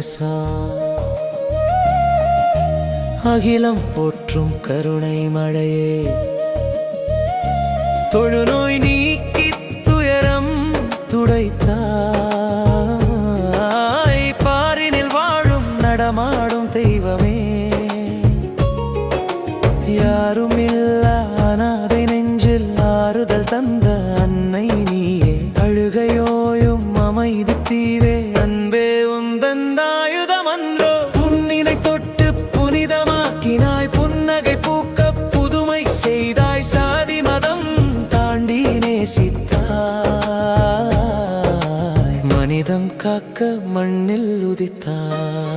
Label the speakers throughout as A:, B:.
A: Teresa. அகிலம் போற்றும் கருணை மழையே, தொழுநோய் நீக்கி துயரம் துடைத்தாய். பாரினில் வாழும் நடமாடும் தெய்வமே, யாரும் இல்ல அனாதை நெஞ்சில் ஆறுதல் தந்த அன்னை நீயே. அழுகையோயும் அமைதி தீவே, அன்பே உந்தன் ஆயுதமன்றோ. புன்னினை தொட்டு புனிதமாக்கினாய், புன்னகை பூக்க புதுமை செய்தாய். சாதி மதம் தாண்டி நேசித்தாய், மனிதம் காக்க மண்ணில் உதித்தாய்.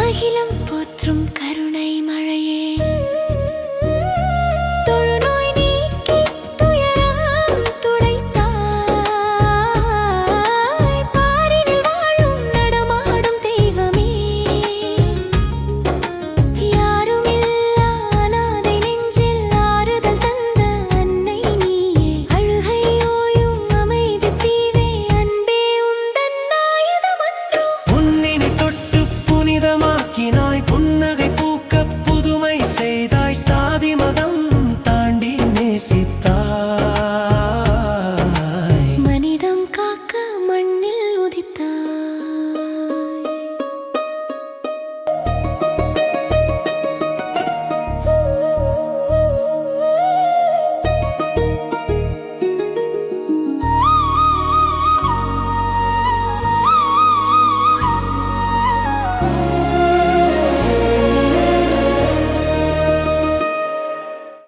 B: அகிலம் போற்றும் கருணை